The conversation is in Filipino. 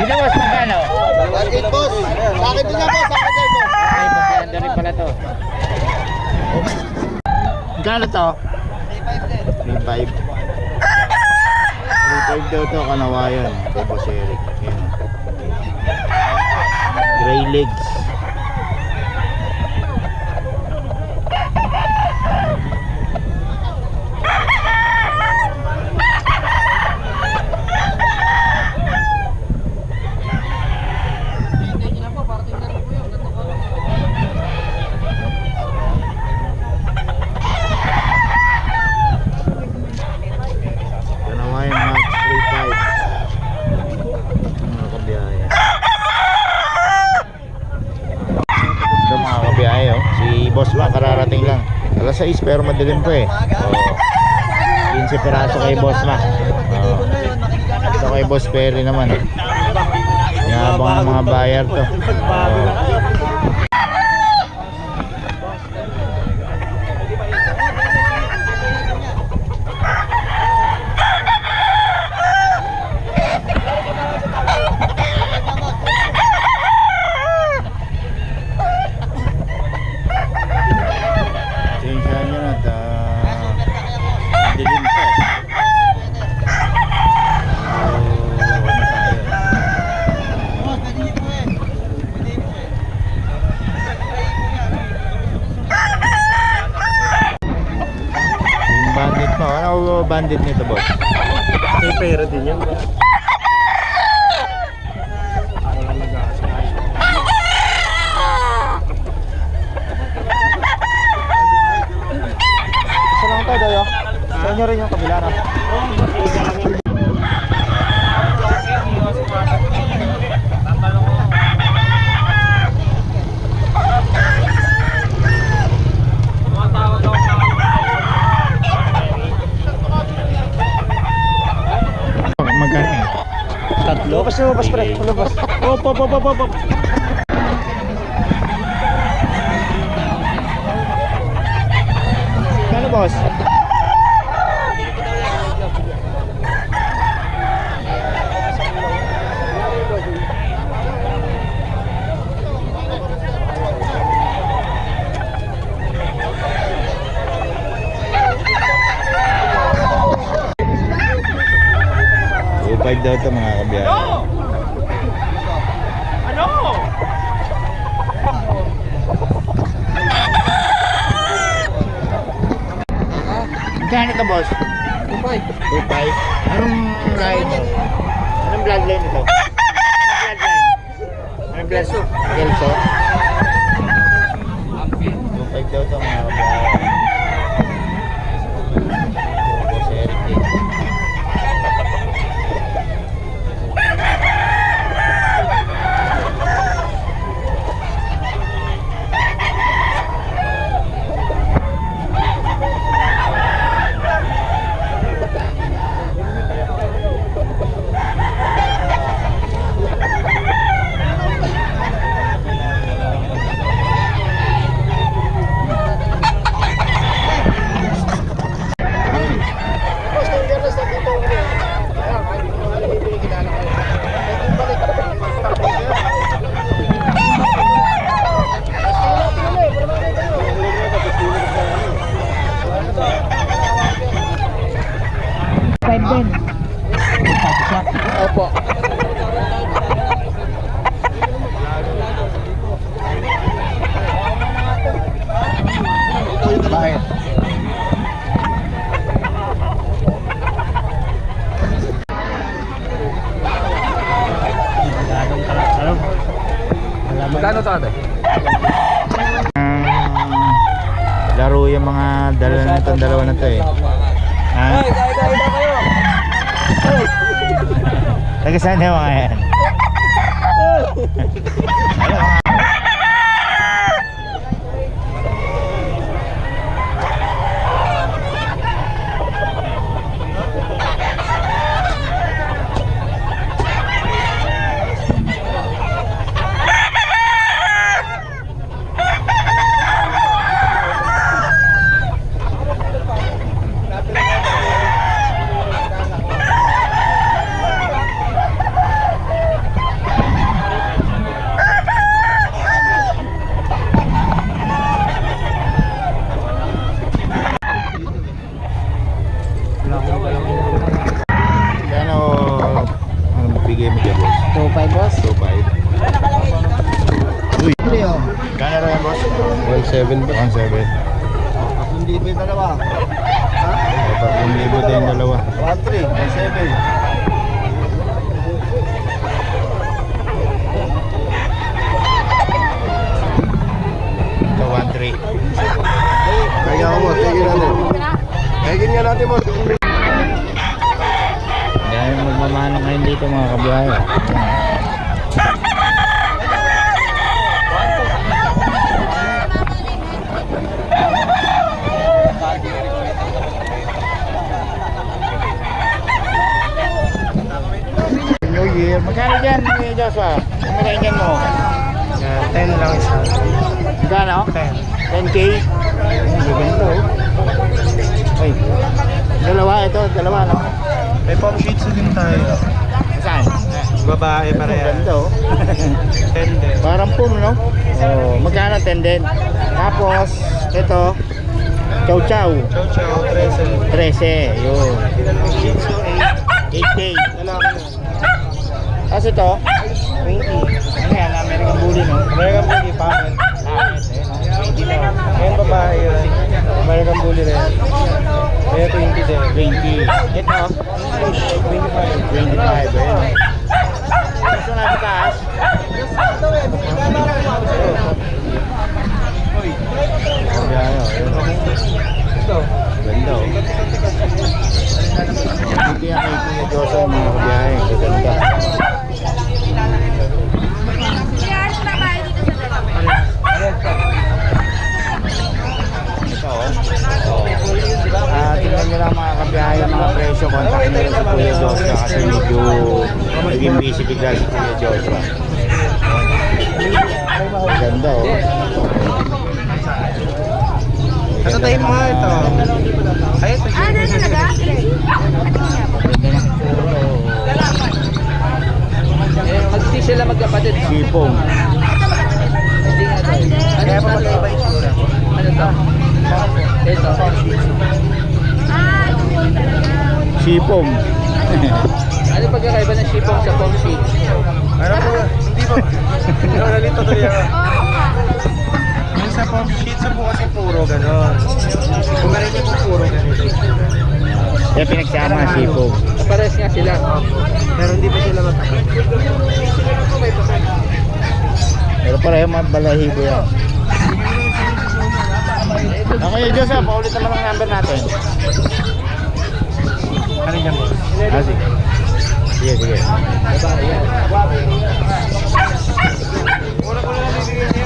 Dito boss, magkano? 1.8 boss. Sa akin din yan boss. Sa akin din boss. Ay, magkano rin pala to. Magkano to? 3.5 daw to, kanawayan. Kay Boss Eric. Yan. Gray legs. Boss Ma, kararating lang. Alas 6 pero madilim po eh. 15 peraso kay Boss Ma. Ito kay Boss Perry naman. Yabang ang mga bayar to. Bandit nito boss. May pera din yan. Isa lang tayo doyo. Sa inyo rin yung kabila na. Lobas na lobas pre, lobas. Op. Kano boss? Five daw ito mga kabiyahe. Ano? Magkano ito boss? 2.5. Anong line? Anong bloodline ito? Anong bloodline? Kelso? 2.5 daw ito mga kabiyahe. Boss Eric din. Opo. Bakit? Magkano to ate? Laro yung mga dalawa na to eh. Ay, kayo. Taga saan yung mga yan? 2.5 boss. 2.5. Uy, Leo. kano rin boss? 1.7 ba? 1.7. Hindi pa yung dalawa. May 3,000 din dalawa. 1.3, 1.7. Ito 1.3. Kaya ako mo, tigil natin. Tigil nga natin mo. Dahil magmamano ngayon dito mga kabiyahe. New Year. Magkano dyan, Joshua? Ang makaingan mo? 10 lang isa. Magkano? 10K? Maganda oh. Ay, dalawa ito, dalawa no? May pom shih tzu din tayo. Saan? Babae pareha. Maganda oh. 10 din. Parang pum no? Oh, magkano 10 din? Tapos, ito, chow chow. Chow chow, 13. 13, yun. Shih tzu, 8K. 8. Lalaki. Tapos ito, 20. ano yan, American Bully no? American Bully, pangit. Bakit? 20 daw. Ngayon babae yun. American Bully rin. Kaya 20 din. 20. Ito, 25. 25. Ayun. Gusto na sa taas? Ayan, Ito. ganda oh. Hindi yan kay Kuya Joshua mga kabiyahe. Ganda. Ito oh. Tingnan nyo lang mga kabiyahe ang mga presyo. Contact nyo rin si Kuya Joshua kasi medyo naging busy bigla si Kuya Joshua. Ganda oh. Ito tayo mo ito. Ay, ito. Ganda ng photo. Magsi sila magkapatid. Sipong. Hindi nga tayo. Kaya pa mag-iba itsura. Ano to? Ito. Sipong. Ano pagkakaiba ng sipong sa pom shih tzu? Ano po? Hindi po. Ano nalito to yan? Yung sa pom shih tzu po kasi puro ganon. Kung meron niyo po puro ganon. Kaya pinagsama sipong. Pares nga sila. Pero hindi pa sila matagal. Pero pareho mga balahibo yan. Kuya Joshua, paulit naman ang number natin. Ano yan mo? Sige. Sige, sige. Mura ko lang nabibigyan niya.